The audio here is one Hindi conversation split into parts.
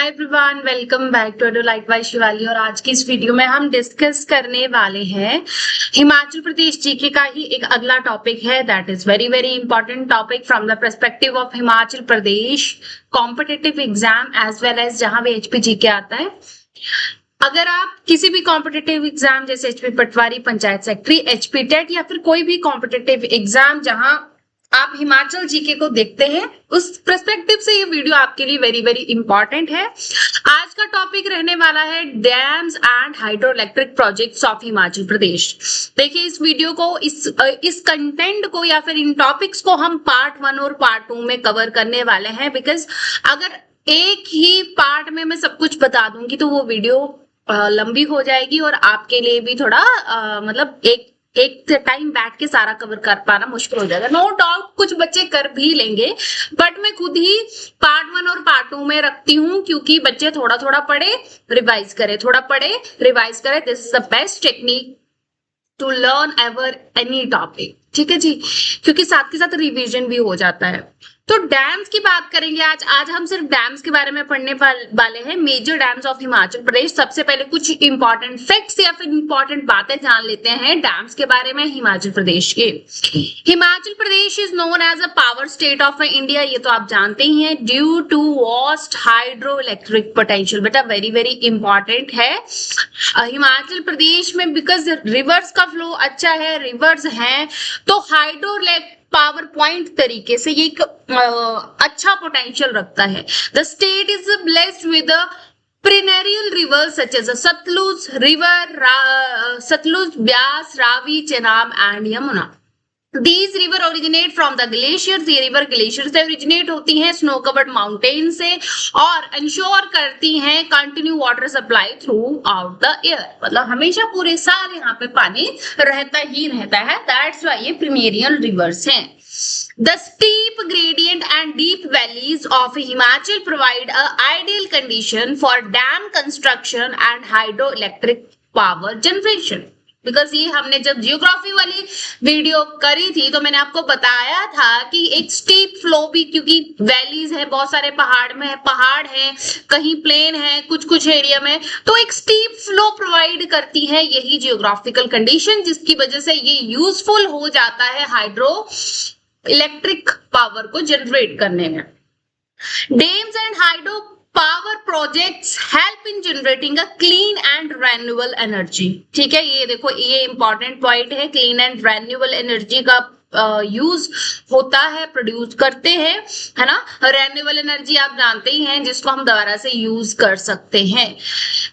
Hi everyone, welcome back to light by Shivali. और आज की इस वीडियो में हम डिस्कस करने वाले हैं हिमाचल प्रदेश जीके का ही एक अगला टॉपिक है। That is very very important topic from the perspective of Himachal Pradesh competitive exam as well as जहां भी एचपी जीके आता है। अगर आप किसी भी कॉम्पिटिटिव एग्जाम जैसे एचपी पटवारी, पंचायत सेक्रेटरी, एचपी टेट या फिर कोई भी कॉम्पिटिटिव एग्जाम जहां आप हिमाचल जीके को देखते हैं, उस पर्सपेक्टिव से ये वीडियो आपके लिए वेरी वेरी इंपॉर्टेंट है। आज का टॉपिक रहने वाला है dams and hydro electric projects of Himachal Pradesh. देखिए, इस वीडियो को इस कंटेंट को या फिर इन टॉपिक्स को हम पार्ट 1 और पार्ट 2 में कवर करने वाले हैं, बिकॉज अगर एक ही पार्ट में मैं सब कुछ बता दूंगी तो वो वीडियो लंबी हो जाएगी और आपके लिए भी थोड़ा मतलब एक टाइम बैठ के सारा कवर कर पाना मुश्किल हो जाएगा। नो डाउट कुछ बच्चे कर भी लेंगे, बट मैं खुद ही पार्ट 1 और पार्ट 2 में रखती हूँ क्योंकि बच्चे थोड़ा थोड़ा पढ़े रिवाइज करें, थोड़ा पढ़े रिवाइज करें। This is the best technique to learn ever any topic, ठीक है जी, क्योंकि साथ के साथ रिवीजन भी हो जाता है। तो डैम्स की बात करेंगे आज हम सिर्फ डैम्स के बारे में पढ़ने वाले हैं, मेजर डैम्स ऑफ हिमाचल प्रदेश। सबसे पहले कुछ इंपॉर्टेंट फैक्ट्स या फिर इंपॉर्टेंट बातें जान लेते हैं डैम्स के बारे में हिमाचल प्रदेश के। Himachal Pradesh is known as a power state of India, ये तो आप जानते ही हैं, due to vast hydro electric potential. बेटा वेरी वेरी इंपॉर्टेंट है हिमाचल प्रदेश में, बिकॉज रिवर्स का फ्लो अच्छा है, रिवर्स हैं, तो हाइड्रो पावर पॉइंट तरीके से ये एक अच्छा पोटेंशियल रखता है। The state is blessed with perennial rivers such as Sutlej river, Sutlej, Beas, Ravi, Chenab and Yamuna. These river originate from the glaciers। ये रिवर ग्लेशियर से ओरिजिनेट होती हैं, स्नो कवर्ड माउंटेन से, और इंश्योर करती हैं continue water supply through out the year. मतलब हमेशा पूरे साल यहाँ पे पानी रहता ही रहता है। दैट्स वाई ये प्रीमियरियल रिवर्स हैं। The steep gradient and deep valleys of Himachal provide a ideal condition for dam construction and hydroelectric power generation। Because ये हमने जब जियोग्राफी वाली वीडियो करी थी तो मैंने आपको बताया था कि एक स्टीप फ्लो भी, क्योंकि वैलीज है, बहुत सारे पहाड़ है, कहीं प्लेन है, कुछ एरिया में, तो एक स्टीप फ्लो प्रोवाइड करती है यही जियोग्राफिकल कंडीशन, जिसकी वजह से ये यूजफुल हो जाता है हाइड्रो इलेक्ट्रिक पावर को जनरेट करने में। Dams and hydro power projects help in generating a clean and renewable energy. ठीक है, ये देखो, ये इंपॉर्टेंट पॉइंट है, क्लीन एंड रेन्यूएबल एनर्जी का यूज होता है, प्रोड्यूस करते हैं, है ना। रेन्यूएबल एनर्जी आप जानते ही हैं, जिसको हम दोबारा से यूज कर सकते हैं।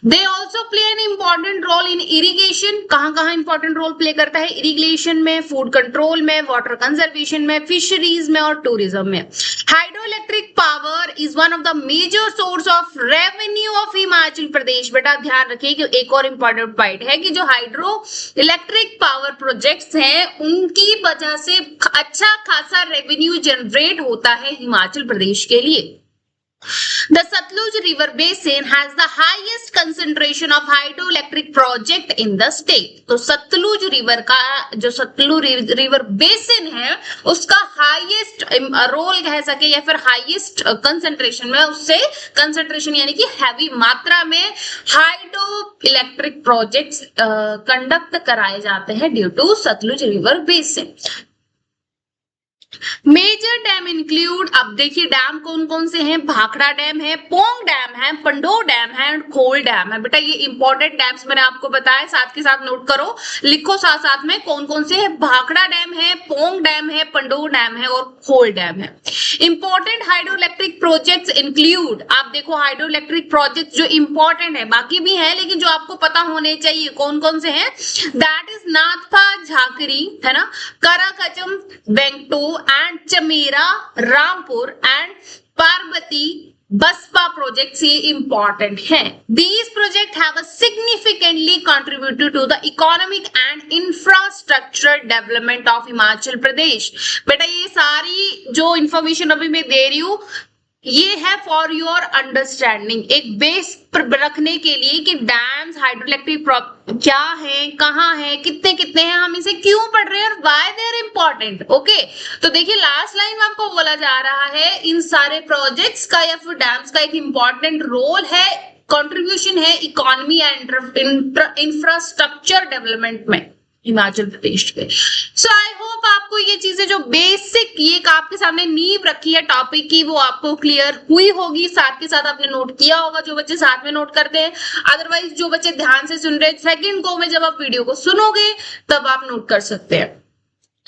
They also play an important role in irrigation. कहाँ इंपॉर्टेंट रोल प्ले करता है? इरिगेशन में, फूड कंट्रोल में, वाटर कंजर्वेशन में, फिशरीज में और टूरिज्म में। Hydro electric power is one of the major source of revenue of Himachal Pradesh. बेटा ध्यान रखिए कि एक और इंपॉर्टेंट पॉइंट है कि जो हाइड्रो इलेक्ट्रिक पावर प्रोजेक्ट्स हैं, उनकी वजह से अच्छा खासा रेवेन्यू जनरेट होता है हिमाचल प्रदेश के लिए। The Satluj River Basin has the highest concentration of hydroelectric project in the state। तो सतलुज रिवर का जो सतलुज रिवर बेसिन है, उसका हाईएस्ट रोल कह सके या फिर हाईएस्ट कंसंट्रेशन में, उससे कंसंट्रेशन यानी कि हैवी मात्रा में हाइड्रो इलेक्ट्रिक प्रोजेक्ट्स कंडक्ट कराए जाते हैं due to Sutlej river basin. Major dam include, अब देखिए डैम कौन कौन से हैं। भाखड़ा डैम है, पोंग डैम है, पंडो डैम है, खोल डैम है। बेटा ये इंपॉर्टेंट डैम्स मैंने आपको बताया, साथ के साथ नोट करो, लिखो साथ साथ में कौन कौन से है। भाखड़ा डैम है, पोंग डैम है, पंडो डैम है और खोल डैम है। Important hydro electric projects include, आप देखो हाइड्रो इलेक्ट्रिक प्रोजेक्ट जो इंपॉर्टेंट है, बाकी भी है लेकिन जो आपको पता होने चाहिए कौन कौन से हैं। दैट इज नाथपा झाकरी, है ना, Karcham, Wangtoo and Chamera, Rampur and Parvati Baspa projects ये इंपॉर्टेंट हैं। These projects have a significantly contributed to the economic and infrastructure development of Himachal Pradesh. बेटा ये सारी जो इंफॉर्मेशन अभी मैं दे रही हूँ ये है फॉर योर अंडरस्टैंडिंग, एक बेस रखने के लिए कि डैम्स हाइड्रोइलेक्ट्रिक क्या है, कहाँ है, कितने कितने हैं, हम इसे क्यों पढ़ रहे हैं और why they are important. Okay, तो देखिए लास्ट लाइन में आपको बोला जा रहा है इन सारे प्रोजेक्ट्स का या फिर डैम्स का एक इम्पोर्टेंट रोल है, कंट्रीब्यूशन है इकोनॉमी एंड इंफ्रास्ट्रक्चर डेवलपमेंट में हिमाचल प्रदेश के। सो आई होप आपको ये चीजें जो बेसिक ये आपके सामने नींव रखी है टॉपिक की वो आपको क्लियर हुई होगी, साथ के साथ आपने नोट किया होगा, जो बच्चे साथ में नोट करते हैं। अदरवाइज जो बच्चे ध्यान से सुन रहे हैं, सेकंड गो में जब आप वीडियो को सुनोगे तब आप नोट कर सकते हैं।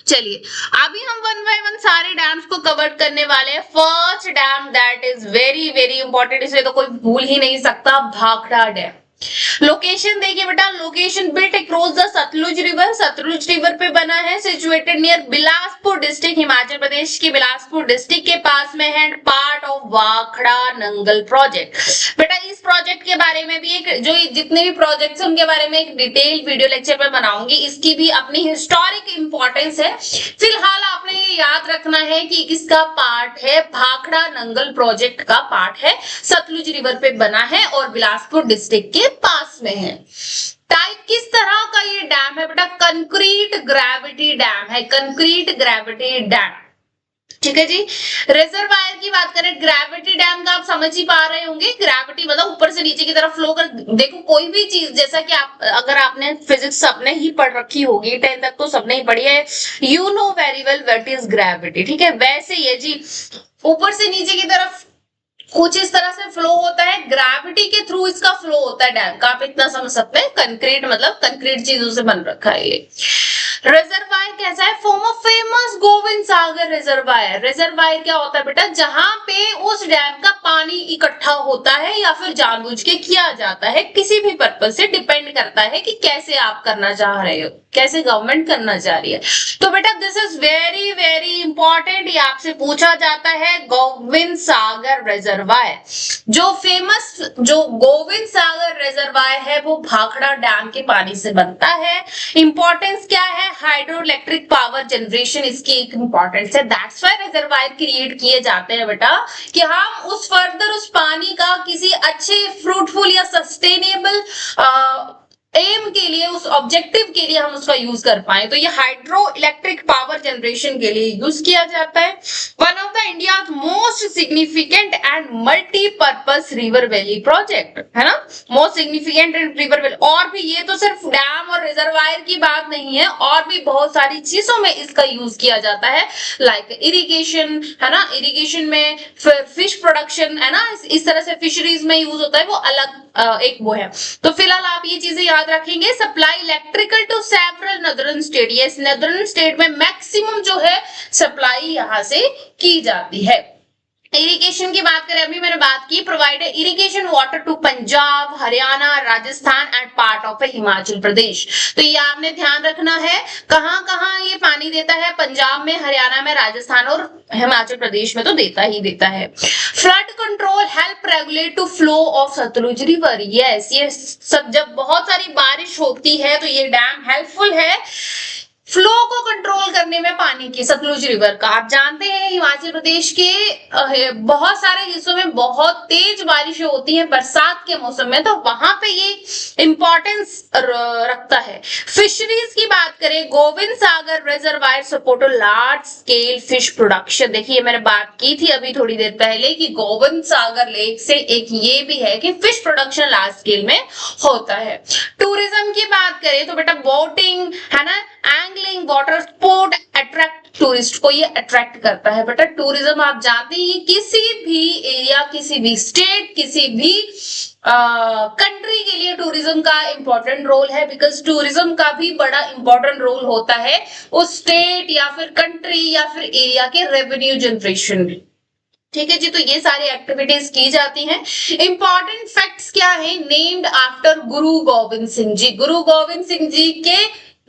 चलिए अभी हम वन बाय वन सारे डैम्स को कवर करने वाले हैं। First dam that is very very important, इसे तो कोई भूल ही नहीं सकता, भाखड़ा डैम। लोकेशन देखिए बेटा, location built across the Sutlej river पे बना है, situated near Bilaspur district, Himachal Pradesh की बिलासपुर डिस्ट्रिक्ट के पास में है, part of Bhakra Nangal project. बेटा इस प्रोजेक्ट के बारे में भी एक जो जितने भी प्रोजेक्ट्स उनके बारे में एक डिटेल वीडियो लेक्चर में बनाऊंगी, इसकी भी अपनी हिस्टोरिक इंपॉर्टेंस है। फिलहाल आपने ये याद रखना है कि किसका पार्ट है, भाखड़ा नंगल प्रोजेक्ट का पार्ट है, सतलुज रिवर पे बना है और बिलासपुर डिस्ट्रिक्ट के पास में है। टाइप किस तरह का ये डैम है बेटा, कंक्रीट ग्रेविटी डैम है, कंक्रीट ग्रेविटी डैम। ठीक है जी। रिजर्वायर की बात करें, ग्रेविटी डैम का आप समझ ही पा रहे होंगे, ग्रेविटी मतलब ऊपर से नीचे की तरफ फ्लो कर। देखो कोई भी चीज, जैसा कि आप अगर आपने फिजिक्स सबने ही पढ़ रखी होगी, 10 तक तो सबने ही पढ़ी है, you know very well what is gravity. ठीक है, वैसे ये जी ऊपर से नीचे की तरफ कुछ इस तरह से फ्लो होता है, ग्रेविटी के थ्रू इसका फ्लो होता है डैम का, आप इतना समझ सकते हैं। कंक्रीट मतलब कंक्रीट चीजों से बन रखा है ये। रिजर्वायर कैसा है, form of famous Govind Sagar reservoir. Reservoir क्या होता है बेटा, जहां पे उस डैम का पानी इकट्ठा होता है या फिर जानबूझ के किया जाता है, किसी भी पर्पज से, डिपेंड करता है कि कैसे आप करना चाह रहे हो, कैसे गवर्नमेंट करना चाह रही है। तो बेटा this is very very important, ये आपसे पूछा जाता है। गोविंद सागर रिजर्वायर, जो फेमस जो गोविंद सागर रिजर्वायर है वो भाखड़ा डैम के पानी से बनता है। इंपॉर्टेंस क्या है, हाइड्रो इलेक्ट्रिक पावर जनरेशन इसकी एक इंपॉर्टेंस है। दैट्स व्हाई रिजर्वायर क्रिएट किए जाते हैं बेटा, कि हम उस फर्दर उस पानी का किसी अच्छे फ्रूटफुल या सस्टेनेबल एम के लिए, उस ऑब्जेक्टिव के लिए हम उसका यूज कर पाए, तो ये हाइड्रो इलेक्ट्रिक पावर जनरेशन के लिए यूज किया जाता है। One of the India most significant and multipurpose river valley project है ना, मोस्ट सिग्निफिकेंट रिवर वैली। और भी ये तो सिर्फ डैम और रिजर्वायर की बात नहीं है, और भी बहुत सारी चीजों में इसका यूज किया जाता है, लाइक इरिगेशन है ना, इरिगेशन में फिश प्रोडक्शन है ना, इस तरह से फिशरीज में यूज होता है, वो अलग एक वो है। तो फिलहाल आप ये चीजें याद रखेंगे। Supply electrical to several northern state, ये नदर्न स्टेट में मैक्सिमम जो है सप्लाई यहां से की जाती है। इरिगेशन की बात करें, अभी मैंने बात की, provide irrigation water to Punjab, Haryana, Rajasthan and part of Himachal Pradesh. तो ये आपने ध्यान रखना है, कहां कहां ये पानी देता है, पंजाब में, हरियाणा में, राजस्थान और हिमाचल प्रदेश में तो देता ही देता है। Flood control help regulate to flow of Sutlej river. Yes, ये सब जब बहुत सारी बारिश होती है तो ये डैम हेल्पफुल है फ्लो को कंट्रोल करने में पानी की, सतलुज रिवर का। आप जानते हैं हिमाचल प्रदेश के बहुत सारे हिस्सों में बहुत तेज बारिशें होती हैं बरसात के मौसम में, तो वहां पे ये इंपॉर्टेंस रखता है। फिशरीज की बात करें, Gobind Sagar reservoir support large scale fish production. देखिए मैंने बात की थी अभी थोड़ी देर पहले कि गोविंद सागर लेक से एक ये भी है कि फिश प्रोडक्शन लार्ज स्केल में होता है। टूरिज्म की बात करें तो बेटा बोटिंग है ना, angling, water sport attract tourist को, ये अट्रैक्ट करता है। बेटा टूरिज्म आप जानते हैं किसी भी एरिया, किसी भी स्टेट, किसी भी कंट्री के लिए टूरिज्म का इंपॉर्टेंट रोल है, बिकॉज टूरिज्म का भी बड़ा इंपॉर्टेंट रोल होता है उस स्टेट या फिर कंट्री या फिर एरिया के रेवेन्यू जनरेशन में। ठीक है जी, तो ये सारी एक्टिविटीज की जाती हैं। इंपॉर्टेंट फैक्ट्स क्या है, नेम्ड आफ्टर गुरु गोविंद सिंह जी। गुरु गोविंद सिंह जी के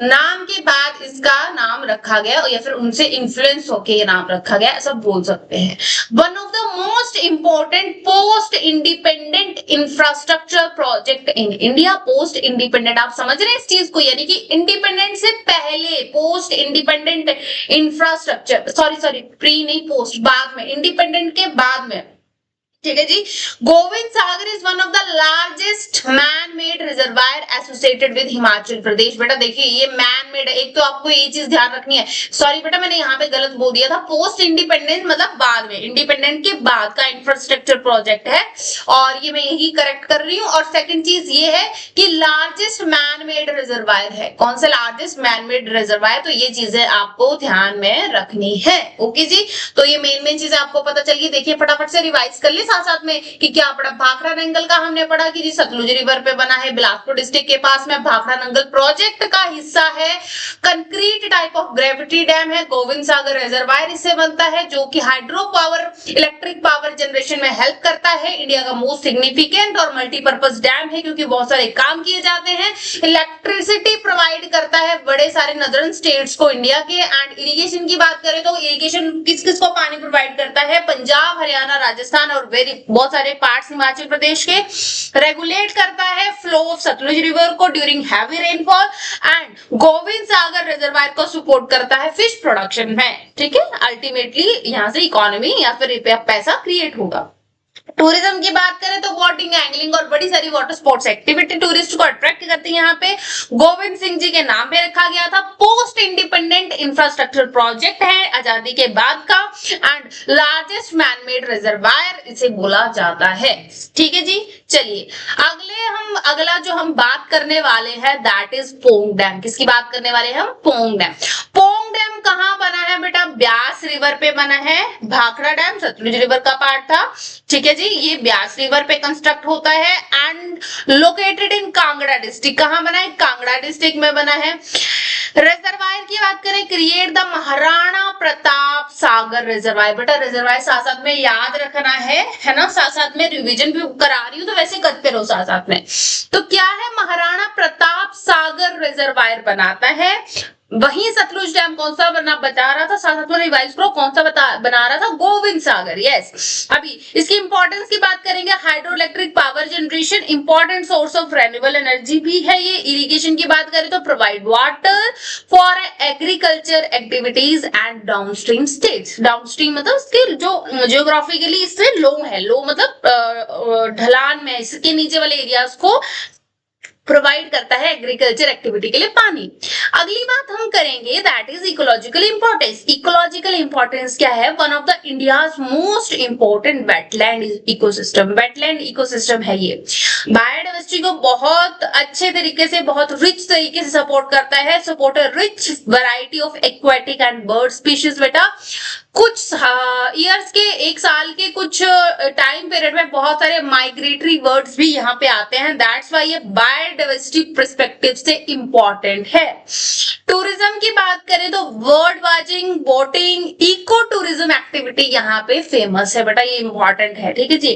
नाम के बाद इसका नाम रखा गया या फिर उनसे इन्फ्लुएंस होके ये नाम रखा गया, ऐसा बोल सकते हैं। One of the most important post independent infrastructure project in India. Post independent, आप समझ रहे हैं इस चीज को, यानी कि इंडिपेंडेंट से पहले, post independent infrastructure, sorry pre नहीं पोस्ट, बाद में, इंडिपेंडेंट के बाद में ठीक है जी। Gobind Sagar is one of the largest man made reservoir associated with Himachal Pradesh. बेटा देखिए ये मैन मेड है, एक तो आपको ये चीज ध्यान रखनी है। सॉरी बेटा मैंने यहाँ पे गलत बोल दिया था, पोस्ट इंडिपेंडेंस मतलब बाद में, इंडिपेंडेंट के बाद का इंफ्रास्ट्रक्चर प्रोजेक्ट है और ये मैं यही करेक्ट कर रही हूँ। और सेकंड चीज ये है कि लार्जेस्ट मैन मेड रिजर्वायर है। कौन सा लार्जेस्ट मैन मेड रिजर्वायर, तो ये चीजें आपको ध्यान में रखनी है। ओके जी, तो ये मेन चीजें आपको पता चल गई। देखिए फटाफट से रिवाइज कर ले साथ साथ में कि क्या पढ़ा। भाखड़ा नंगल का हमने पढ़ा कि जी सतलुज रिवर पे बना है, बिलासपुर डिस्ट्रिक्ट के पास में भाखड़ा नंगल प्रोजेक्ट का हिस्सा है। Concrete type of gravity dam है। गोविंद सागर रिजर्वायर इससे बनता है जो कि hydro power electric power generation में हेल्प करता है। इंडिया का मोस्ट सिग्निफिकेंट और मल्टीपर्पज डैम है क्योंकि बहुत सारे काम किए जाते हैं। इलेक्ट्रिसिटी प्रोवाइड करता है बड़े सारे नदर्न स्टेट्स को इंडिया के। एंड इरिगेशन की बात करें तो इरिगेशन किस किस को पानी प्रोवाइड करता है, पंजाब, हरियाणा, राजस्थान और बहुत सारे पार्ट्स हिमाचल प्रदेश के। रेगुलेट करता है फ्लो ऑफ सतलुज रिवर को during heavy rainfall. And Govind Sagar reservoir को सपोर्ट करता है फिश प्रोडक्शन में। ठीक है, अल्टीमेटली यहां से इकोनॉमी या फिर पैसा क्रिएट होगा। टूरिज्म की बात करें तो बोटिंग, एंगलिंग और बड़ी सारी वाटर स्पोर्ट्स एक्टिविटी टूरिस्ट को अट्रैक्ट करती है। यहाँ पे गोविंद सिंह जी के नाम पे रखा गया था। पोस्ट इंडिपेंडेंट इंफ्रास्ट्रक्चर प्रोजेक्ट है आजादी के बाद का। And largest man made reservoir इसे बोला जाता है। ठीक है जी, चलिए अगला जो हम बात करने वाले हैं दैट इज पोंग डैम। किसकी बात करने वाले हैं हम? पोंग डैम। पोंग डैम कहाँ बना है बेटा? ब्यास रिवर पे बना है। भाखड़ा डैम सतलुज रिवर का पार्ट था। ठीक है जी, ये ब्यास रिवर पे कंस्ट्रक्ट होता है and located in Kangra district. कहां बना है? कांगड़ा डिस्ट्रिक्ट में बना है। रिजर्वायर की बात करें, create the Maharana Pratap Sagar reservoir. बेटा रिजर्वायर साथ साथ में याद रखना है ना, साथ साथ में रिवीजन भी करा रही हूँ तो वैसे करते रहो साथ साथ में। तो क्या है? महाराणा प्रताप सागर रिजर्वायर बनाता है। वहीं सतलुज डैम कौन सा बता रहा था, साथ साथ में रिवाइज करो, कौन सा बना रहा था? गोविंद सागर। यस, अभी इसकी इंपॉर्टेंस की बात करेंगे। Hydro electric power generation, important source of renewable energy भी है ये। इरिगेशन की बात करें तो provide water for agriculture activities and downstream states. Downstream मतलब इसके जो जियोग्राफिकली इससे लो है, लो मतलब ढलान में, इसके नीचे वाले एरियाज को प्रोवाइड करता है एग्रीकल्चर एक्टिविटी के लिए पानी। अगली बात हम करेंगे that is ecological importance. Ecological importance क्या है? One of the India's most important wetland ecosystem. Wetland ecosystem है ये। बायोडाइवर्सिटी को बहुत अच्छे तरीके से, बहुत रिच तरीके से सपोर्ट करता है। Support a rich variety of aquatic and bird species. बेटा कुछ ईयर्स के, एक साल के कुछ टाइम पीरियड में बहुत सारे माइग्रेटरी बर्ड्स भी यहाँ पे आते हैं। दैट्स वाई ये बायोडाइवर्सिटी पर्सपेक्टिव से इंपॉर्टेंट है। टूरिज्म की बात करें तो bird watching, boating, eco tourism activity यहाँ पे फेमस है। बेटा ये इंपॉर्टेंट है। ठीक है जी।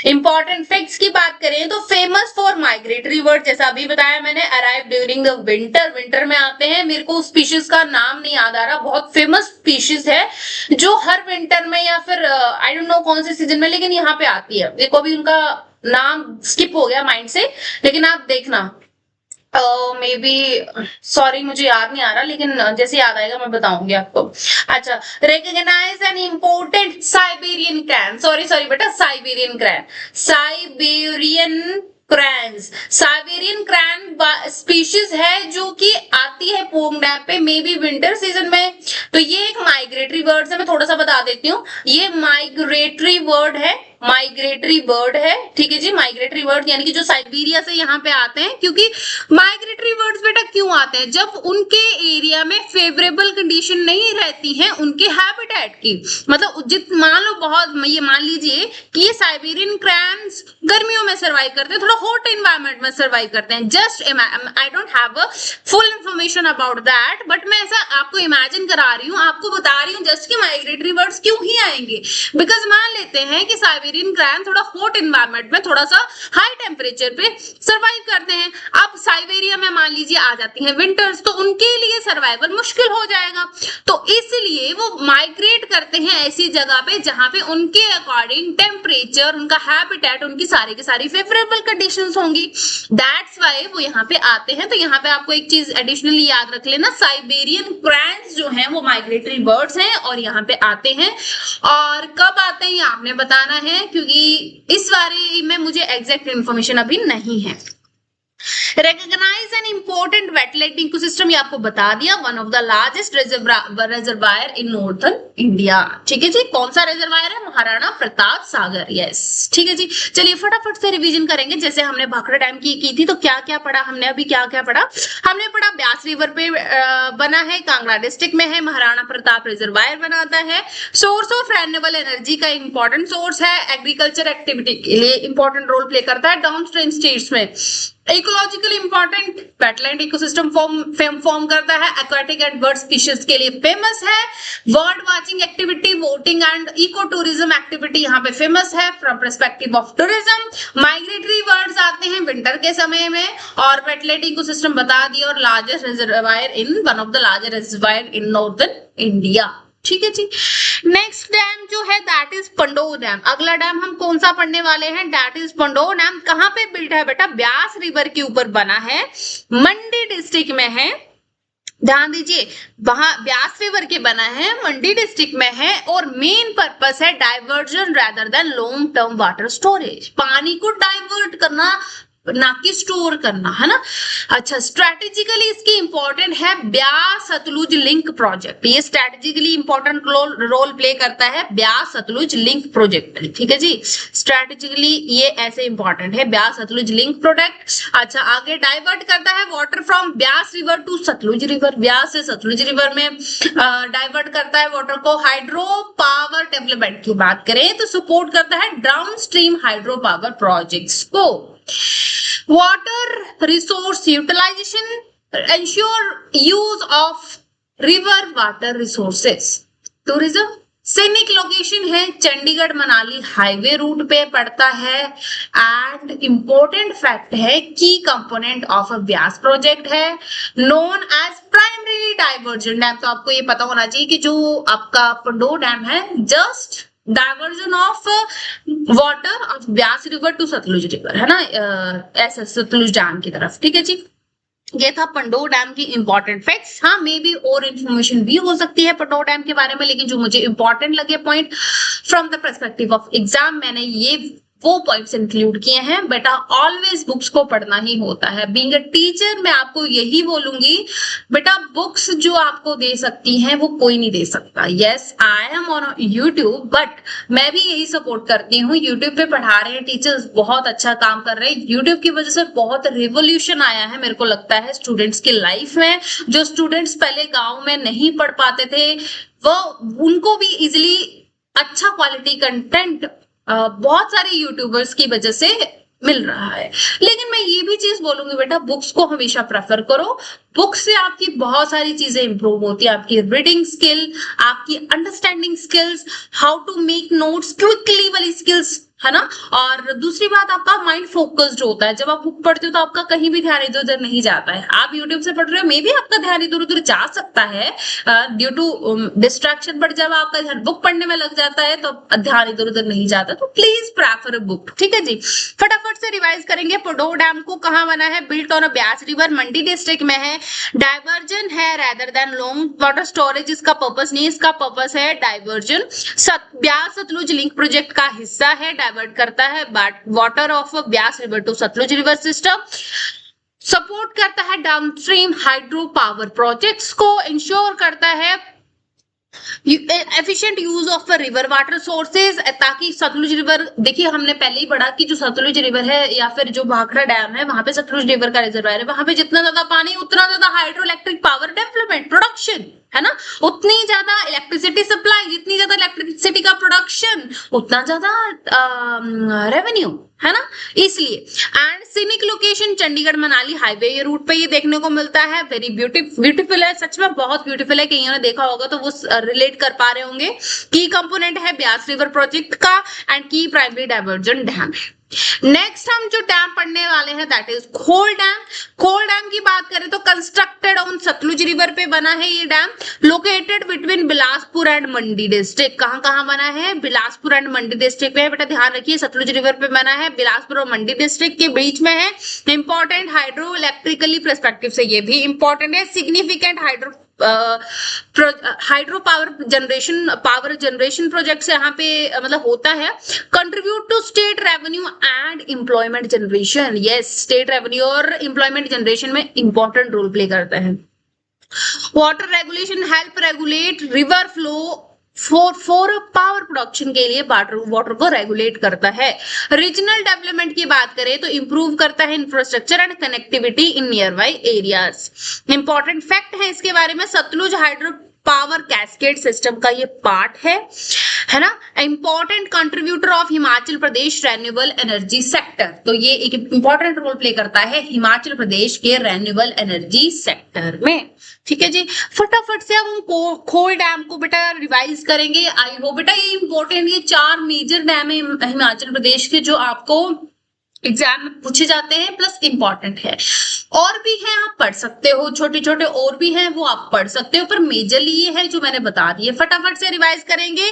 इंपॉर्टेंट फैक्ट्स की बात करें तो फेमस फॉर माइग्रेटरी बर्ड, जैसा अभी बताया मैंने, arrive during the winter. Winter में आते हैं। मेरे को स्पीशीज का नाम नहीं याद आ रहा, बहुत फेमस स्पीशीज है जो हर विंटर में या फिर आई डोंट नो कौन से सीजन में, लेकिन यहाँ पे आती है। देखो अभी उनका नाम स्किप हो गया माइंड से, लेकिन आप देखना। मे बी, सॉरी मुझे याद नहीं आ रहा, लेकिन जैसे याद आएगा मैं बताऊंगी आपको। अच्छा, recognise an important Siberian crane. Sorry बेटा, Siberian crane, Siberian cranes. Siberian crane species है जो कि आती है पोंग डैम पे, मे बी विंटर सीजन में। तो ये एक माइग्रेटरी बर्ड है। मैं थोड़ा सा बता देती हूँ, ये माइग्रेटरी बर्ड है। माइग्रेटरी बर्ड है। ठीक है जी, माइग्रेटरी बर्ड यानी कि जो साइबेरिया से यहाँ पे आते हैं। क्योंकि माइग्रेटरी बर्ड्स बेटा क्यों आते हैं? जब उनके एरिया में फेवरेबल कंडीशन नहीं रहती है उनके हैबिटेट की, मतलब मान लो ये मान लीजिए कि ये साइबेरियन क्रैन्स गर्मियों में सर्वाइव करते हैं, थोड़ा हॉट एनवायरनमेंट में सर्वाइव करते हैं। Just I don't have a full information about that, but मैं ऐसा आपको इमेजिन करा रही हूँ, आपको बता रही हूँ जस्ट कि माइग्रेटरी बर्ड्स क्यों ही आएंगे। बिकॉज मान लेते हैं कि साइबेरियन क्रैन थोड़ा हॉट एनवायरनमेंट में, थोड़ा सा हाई टेम्परेचर पे सर्वाइव करते हैं। अब साइबेरिया में मान लीजिए आ जाती हैं विंटर्स, तो उनके लिए सर्वाइवल मुश्किल हो जाएगा। तो इसलिए वो माइग्रेट करते हैं ऐसी जगह पे जहां पे उनके अकॉर्डिंग टेम्परेचर, उनका हैबिटेट, उनकी सारी की सारी फेवरेबल कंडीशंस होंगी। दैट्स वाई वो यहाँ पे आते हैं। तो यहाँ पे आपको एक चीज एडिशनली याद रख लेना, साइबेरियन क्रैन्स जो हैं वो माइग्रेटरी बर्ड्स हैं और यहाँ पे आते हैं। और कब आते हैं आपने बताना है। हैं क्योंकि इस बारे में मुझे एग्जैक्ट इन्फॉर्मेशन अभी नहीं है। Recognize an important wetland ecosystem, ये आपको बता दिया, one of the largest reservoir in northern India. ठीक है जी, कौन सा रिजर्वायर है? महाराणा प्रताप सागर। यस, ठीक है जी। चलिए फटाफट से रिवीजन करेंगे। जैसे हमने भाखड़ा डैम की थी तो क्या क्या पढ़ा हमने, अभी क्या क्या पढ़ा? हमने पढ़ा ब्यास रिवर पे बना है, कांगड़ा डिस्ट्रिक्ट में है, महाराणा प्रताप रिजर्वायर बनाता है, सोर्स ऑफ रिन्यूएबल एनर्जी का इंपॉर्टेंट सोर्स है, एग्रीकल्चर एक्टिविटी के लिए इंपॉर्टेंट रोल प्ले करता है डाउन स्ट्रीम स्टेट्स में, ecologically important wetland ecosystem form करता है, एक्वाटिक एंड बर्ड स्पीशीज के लिए फेमस है, bird watching activity, boating and eco tourism activity यहाँ पे फेमस है from perspective of tourism. Migratory birds आते हैं विंटर के समय में, और वेटलैंड इकोसिस्टम बता दिया, और largest reservoir in one of the largest reservoir in northern India. ठीक है जी। नेक्स्ट डैम जो है दैट इज पंडोह डैम। अगला डैम हम कौन सा पढ़ने वाले हैं? That is Pandoh dam. कहां पे बिल्ड है बेटा? ब्यास रिवर के ऊपर बना है, मंडी डिस्ट्रिक्ट में है। ध्यान दीजिए, वहां ब्यास रिवर के बना है, मंडी डिस्ट्रिक्ट में है, और मेन पर्पस है diversion rather than long term water storage. पानी को डाइवर्ट करना, ना कि स्टोर करना, है ना। अच्छा, स्ट्रेटेजिकली इसकी इंपॉर्टेंट है ब्यास सतलुज लिंक प्रोजेक्ट। ये स्ट्रेटेजिकली इंपॉर्टेंट रोल प्ले करता है ब्यास सतलुज लिंक प्रोजेक्ट। ठीक है जी, स्ट्रेटेजिकली ये ऐसे इंपॉर्टेंट है ब्यास सतलुज लिंक प्रोजेक्ट। अच्छा, आगे डाइवर्ट करता है water from Beas river to Sutlej river. Beas से सतलुज रिवर में डाइवर्ट करता है वाटर को। हाइड्रो पावर डेवलपमेंट की बात करें तो सपोर्ट करता है down stream hydro power projects को। Water resource utilization, ensure use of river water resources. Tourism, scenic location है, चंडीगढ़ मनाली हाईवे रूट पे पड़ता है, एंड इंपॉर्टेंट फैक्ट है की component of a Beas project है, known as primary diversion dam. तो आपको ये पता होना चाहिए कि जो आपका पंडोह डैम है just diversion of water of Beas river to Sutlej river, है ना, ऐसे सतलुज डैम की तरफ। ठीक है जी, ये था पंडोह डैम की इंपॉर्टेंट फैक्ट्स। हाँ, मे बी और इन्फॉर्मेशन भी हो सकती है पंडोह डैम के बारे में, लेकिन जो मुझे इंपॉर्टेंट लगे point from the perspective of exam, मैंने ये वो पॉइंट्स इंक्लूड किए हैं। बेटा ऑलवेज बुक्स को पढ़ना ही होता है। बीइंग अ टीचर मैं आपको यही बोलूंगी, बेटा बुक्स जो आपको दे सकती हैं वो कोई नहीं दे सकता। Yes, I am on YouTube, but मैं भी यही सपोर्ट करती हूँ। यूट्यूब पे पढ़ा रहे हैं टीचर्स, बहुत अच्छा काम कर रहे हैं। यूट्यूब की वजह से बहुत रिवोल्यूशन आया है मेरे को लगता है स्टूडेंट्स की लाइफ में। जो स्टूडेंट्स पहले गाँव में नहीं पढ़ पाते थे वो उनको भी इजिली अच्छा क्वालिटी कंटेंट बहुत सारे यूट्यूबर्स की वजह से मिल रहा है। लेकिन मैं ये भी चीज बोलूंगी बेटा, बुक्स को हमेशा प्रेफर करो। बुक से आपकी बहुत सारी चीजें इंप्रूव होती है, आपकी रीडिंग स्किल, आपकी understanding skills, how to make notes quickly वाली स्किल्स, है ना। और दूसरी बात, आपका माइंड फोकस्ड होता है। जब आप बुक पढ़ते हो तो आपका कहीं भी ध्यान इधर उधर नहीं जाता है। आप यूट्यूब से पढ़ रहे हो, मे बी आपका ध्यान इधर उधर जा सकता है ड्यू टू डिस्ट्रैक्शन, बट जब आपका ध्यान बुक पढ़ने में लग जाता है तो ध्यान इधर उधर नहीं जाता। तो प्लीज प्रेफर अ बुक। ठीक है जी, फटाफट से रिवाइज करेंगे। पंडोह डैम को कहाँ बना है? Built on a Beas river, Mandi district में है। डाइवर्जन है rather than long water storage, इसका पर्पस नहीं, इसका पर्पस है diversion. Beas Sutlej link project का हिस्सा है, डाइवर्ट करता है water of Beas river to Sutlej river system. Support करता है डाउनस्ट्रीम हाइड्रो पावर प्रोजेक्ट्स को, इंश्योर करता है efficient use of river water sources, ताकि सतलुज रिवर, देखिए हमने पहले ही पढ़ा कि जो सतलुज रिवर है या फिर जो भाखड़ा डैम है वहां पे सतलुज रिवर का रिजर्वायर है, वहां पे जितना ज्यादा पानी उतना ज्यादा hydro electric power development production, है ना। उतनी ज्यादा इलेक्ट्रिसिटी सप्लाई, जितनी ज्यादा इलेक्ट्रिसिटी का प्रोडक्शन उतना ज्यादा रेवेन्यू, है ना, इसलिए। And scenic location Chandigarh Manali highway route पे ये देखने को मिलता है। वेरी ब्यूटीफुल है, सच में बहुत ब्यूटीफुल है। कईयों ने देखा होगा तो वो रिलेट कर पा रहे होंगे। की कंपोनेंट है ब्यास रिवर प्रोजेक्ट का, एंड की प्राइमरी डाइवर्जन डैम है। नेक्स्ट हम जो डैम पढ़ने वाले हैं दैट इज खोल डैम। खोल डैम की बात करें तो कंस्ट्रक्टेड ऑन सतलुज रिवर पे बना है ये dam, located between Bilaspur and Mandi district. कहां बना है? बिलासपुर एंड मंडी डिस्ट्रिक्ट में है। बेटा ध्यान रखिए, सतलुज रिवर पे बना है, बिलासपुर और मंडी डिस्ट्रिक्ट के बीच में है। इंपॉर्टेंट हाइड्रो इलेक्ट्रिकली पर्सपेक्टिव से ये भी इंपॉर्टेंट है। Significant hydro hydro power generation projects यहाँ पे मतलब होता है। Contribute to state revenue and employment generation, yes state revenue और एम्प्लॉयमेंट जनरेशन में इंपॉर्टेंट रोल प्ले करता है। Water regulation help regulate river flow for power production के लिए वाटर को रेगुलेट करता है। रीजनल डेवलपमेंट की बात करें तो इंप्रूव करता है infrastructure and connectivity in near by areas. Important fact है इसके बारे में, Sutlej hydro power cascade system का ये पार्ट है ना। Important contributor of Himachal Pradesh renewable energy sector, तो ये एक इंपॉर्टेंट रोल प्ले करता है हिमाचल प्रदेश के रेन्यूएबल एनर्जी सेक्टर में। ठीक है जी, फटाफट से अब हम खोल डैम को बेटा रिवाइज करेंगे। आई होप बेटा ये इंपॉर्टेंट, ये 4 मेजर डैम है हिमाचल प्रदेश के जो आपको एग्जाम में पूछे जाते हैं प्लस इंपॉर्टेंट है। और भी है आप पढ़ सकते हो, छोटे छोटे और भी हैं वो आप पढ़ सकते हो, पर मेजरली ये है जो मैंने बता दिए। फटाफट से रिवाइज करेंगे।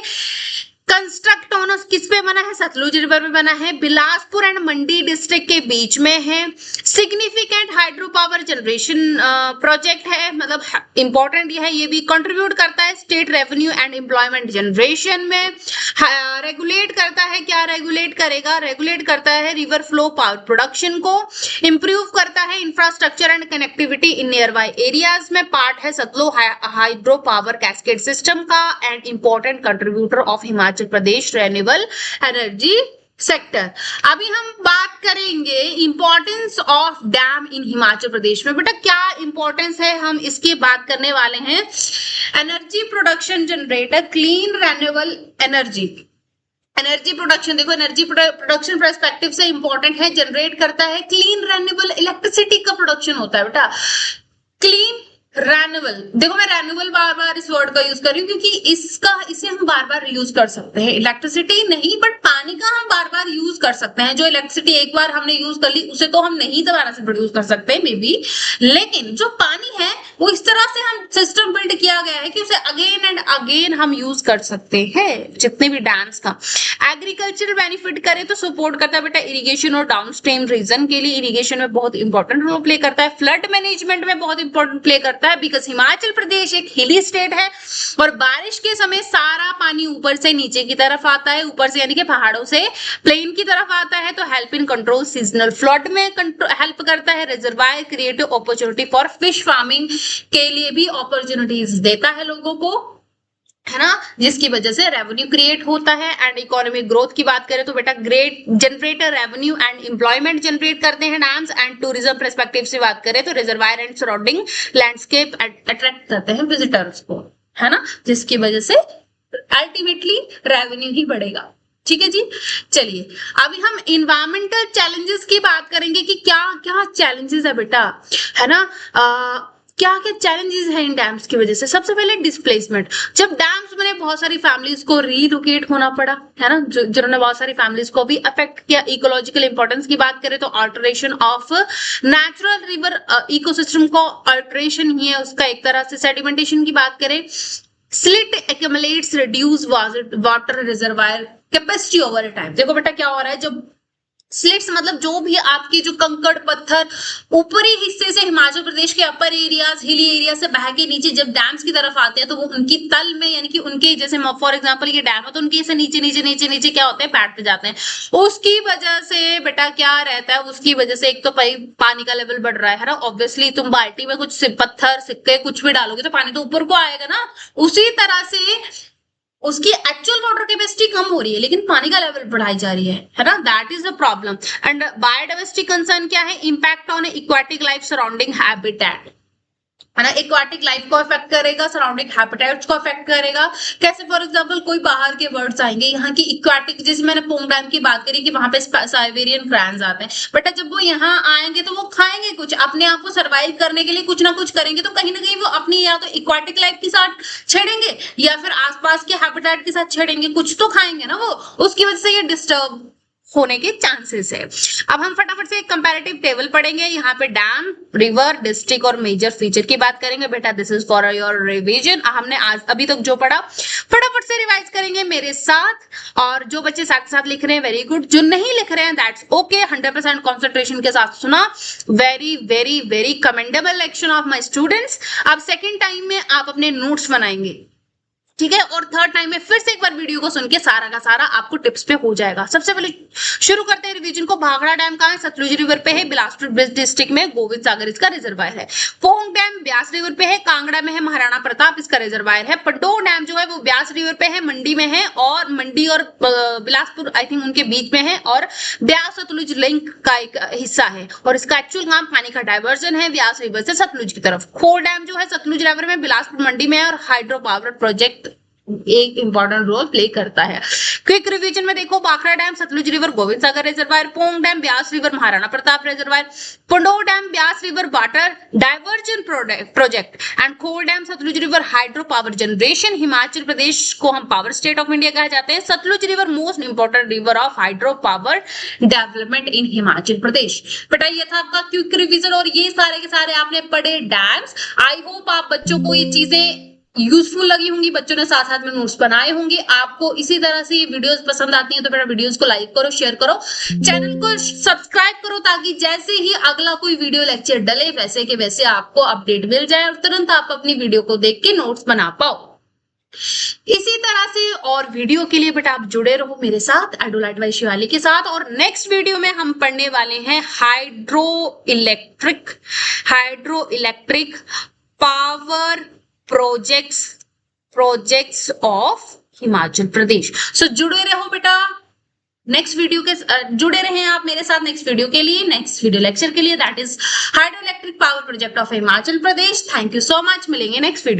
कंस्ट्रक्ट ऑन किस पे बना है, सतलुज रिवर पे बना है, बिलासपुर एंड मंडी डिस्ट्रिक्ट के बीच में है। Significant hydro power generation project है, मतलब इंपॉर्टेंट ये है, ये भी कंट्रीब्यूट करता है state revenue and employment generation में। रेगुलेट करता है, क्या रेगुलेट करेगा, रेगुलेट करता है रिवर फ्लो पावर प्रोडक्शन को। इंप्रूव करता है infrastructure and connectivity in near by areas में। पार्ट है Sutlej hydro power cascade system का and important contributor of Himachal Pradesh renewable energy sector. अभी हम बात करेंगे importance of dam in Himachal Pradesh में। बेटा क्या इंपॉर्टेंस है, हम इसकी बात करने वाले हैं। Energy production generator clean renewable energy production, देखो एनर्जी प्रोडक्शन पर्सपेक्टिव से इंपॉर्टेंट है। जनरेट करता है क्लीन रेन्यूएबल इलेक्ट्रिसिटी का प्रोडक्शन होता है बेटा। क्लीन रेन्यूएबल, देखो मैं रेन्यूएबल बार बार इस वर्ड का यूज कर रही हूँ क्योंकि इसे हम बार बार यूज कर सकते हैं। इलेक्ट्रिसिटी नहीं बट पानी का हम बार बार यूज कर सकते हैं। जो इलेक्ट्रिसिटी एक बार हमने यूज कर ली उसे तो हम नहीं दोबारा से प्रोड्यूस कर सकते मे बी, लेकिन जो पानी है वो इस तरह से हम सिस्टम बिल्ड किया गया है कि उसे अगेन एंड अगेन हम यूज कर सकते हैं। जितने भी डैम्स का एग्रीकल्चर बेनिफिट करे तो सपोर्ट करता है बेटा इरिगेशन और डाउनस्ट्रीम रीजन के लिए। इरिगेशन में बहुत इंपॉर्टेंट रोल प्ले करता है। फ्लड मैनेजमेंट में बहुत इंपॉर्टेंट प्ले करता है बिकॉज हिमाचल प्रदेश एक हिली स्टेट है और बारिश के समय सारा पानी ऊपर से नीचे की तरफ आता है, ऊपर से यानी कि पहाड़ों से प्लेन की तरफ आता है, तो help in control seasonal flood में हेल्प करता है। Reservoir creative opportunity for fish farming के लिए भी अपॉर्चुनिटीज देता है लोगों को, है ना, जिसकी वजह से रेवेन्यू क्रिएट होता है। एंड इकोनॉमिक ग्रोथ की बात करें तो बेटा great generator revenue and employment generate करते हैं डैम्स। एंड टूरिज्म पर्सपेक्टिव से बात करें तो reservoir and surrounding landscape attract करते हैं विजिटर्स को, है ना, जिसकी वजह से अल्टीमेटली रेवेन्यू ही बढ़ेगा। ठीक है जी, चलिए अभी हम इन्वायरमेंटल चैलेंजेस की बात करेंगे कि क्या क्या चैलेंजेस है बेटा, है ना। क्या क्या चैलेंजेस हैं इन डैम्स की वजह से। सबसे पहले डिस्प्लेसमेंट, जब डैम्स बने बहुत सारी फैमिलीज को रीलोकेट होना पड़ा, है ना, जिन्होंने बहुत सारी फैमिलीज को भी अफेक्ट किया। इकोलॉजिकल इंपॉर्टेंस की बात करें तो alteration of natural river ecosystem को अल्टरेशन ही है उसका एक तरह से। सेडिमेंटेशन की बात करें, slit accumulates reduce water reservoir capacity over time. देखो बेटा क्या हो रहा है, जब स्लिट्स मतलब जो भी आपकी जो कंकड़ पत्थर ऊपरी हिस्से से हिमाचल प्रदेश के अपर एरियाज हिली एरिया से बह के नीचे जब डैम्स की तरफ आते हैं तो वो उनकी तल में यानी कि उनके जैसे फॉर एग्जांपल ये डैम है तो उनके ऐसे नीचे नीचे नीचे नीचे क्या होते हैं, बैठते जाते हैं। उसकी वजह से बेटा क्या रहता है, उसकी वजह से एक तो पानी का लेवल बढ़ रहा है ना। ऑब्वियसली तुम बाल्टी में कुछ पत्थर सिक्के कुछ भी डालोगे तो पानी तो ऊपर को आएगा ना। उसी तरह से उसकी एक्चुअल वाटर कैपेसिटी कम हो रही है लेकिन पानी का लेवल बढ़ाई जा रही है ना। That is the problem. And biodiversity concern क्या है, impact on aquatic life surrounding habitat, है ना, एक्वाटिक लाइफ को अफेक्ट करेगा, सराउंडिंग हैबिटेट्स को अफेक्ट करेगा। कैसे, फॉर एग्जांपल कोई बाहर के बर्ड्स आएंगे यहाँ की एक्वाटिक, जैसे मैंने पोंग डैम की बात करी कि वहां पे साइबेरियन क्रैंस आते हैं, बट जब वो यहाँ आएंगे तो वो खाएंगे कुछ, अपने आप को सर्वाइव करने के लिए कुछ ना कुछ करेंगे, तो कहीं ना कहीं वो अपनी या तो एक्वाटिक लाइफ के साथ छेड़ेंगे या फिर आसपास के हैबिटेट के साथ छेड़ेंगे, कुछ तो खाएंगे ना वो, उसकी वजह से ये डिस्टर्ब होने के चांसेस है। अब हम फटाफट से एक कंपैरेटिव टेबल पढ़ेंगे। यहाँ पे डैम, रिवर, डिस्ट्रिक्ट और मेजर फीचर की बात करेंगे। बेटा this is for your revision. हमने आज अभी तक जो पढ़ा फटाफट से रिवाइज करेंगे मेरे साथ, और जो बच्चे साथ साथ लिख रहे हैं वेरी गुड, जो नहीं लिख रहे हैं दैट्स ओके। 100% कॉन्सेंट्रेशन के साथ सुना, very very very commendable action of my students. अब सेकेंड टाइम में आप अपने नोट्स बनाएंगे, ठीक है, और थर्ड टाइम में फिर से एक बार वीडियो को सुन के सारा का सारा आपको टिप्स पे हो जाएगा। सबसे पहले शुरू करते हैं रिवीजन को। भाखड़ा डैम कहाँ है? सतलुज रिवर पे है, बिलासपुर डिस्ट्रिक्ट में, गोविंद सागर इसका रिजर्वायर है। पोंग डैम ब्यास रिवर पे है, कांगड़ा में है, महाराणा प्रताप इसका रिजर्वायर है। पड्डो डैम जो है वो ब्यास रिवर पे है, मंडी में है, और मंडी और बिलासपुर आई थिंक उनके बीच में है, और ब्यास सतलुज लिंक का एक हिस्सा है, और इसका एक्चुअल काम पानी का डाइवर्जन है ब्यास रिवर से सतलुज की तरफ। खोल डैम जो है सतलुज रिवर में, बिलासपुर मंडी में है, और हाइड्रो पावर प्रोजेक्ट एक इंपॉर्टेंट रोल प्ले करता है। क्विक रिवीजन में देखो, Bhakra dam Sutlej river Gobind Sagar reservoir, Pong dam Beas river Maharana Pratap reservoir, Pandoh dam Beas river water diversion project, and Kol dam Sutlej river hydro power generation. Himachal Pradesh को हम पावर स्टेट ऑफ इंडिया कहा जाते हैं। Sutlej river most important river of hydro power development in Himachal Pradesh. बेटा ये था आपका क्विक रिवीजन, और ये सारे के सारे आपने पढ़े डैम्स। आई होप आप बच्चों को ये चीजें यूजफुल लगी होंगी, बच्चों ने साथ साथ में नोट्स बनाए होंगे। आपको इसी तरह से ये वीडियोस पसंद आती हैं तो बेटा वीडियोस को लाइक करो, शेयर करो, चैनल को सब्सक्राइब करो, ताकि जैसे ही अगला कोई वीडियो लेक्चर डले वैसे के वैसे आपको अपडेट मिल जाए और तुरंत आप अपनी वीडियो को देख के नोट्स बना पाओ। इसी तरह से और वीडियो के लिए बेटा आप जुड़े रहो मेरे साथ, आइडोलाइट बाय शिवाली के साथ। और नेक्स्ट वीडियो में हम पढ़ने वाले हैं hydro electric power projects of Himachal Pradesh. So जुड़े रहो बेटा, नेक्स्ट वीडियो के जुड़े रहे आप मेरे साथ नेक्स्ट वीडियो के लिए, नेक्स्ट वीडियो लेक्चर के लिए, that is hydro electric power project of Himachal Pradesh. Thank you so much, मिलेंगे नेक्स्ट वीडियो।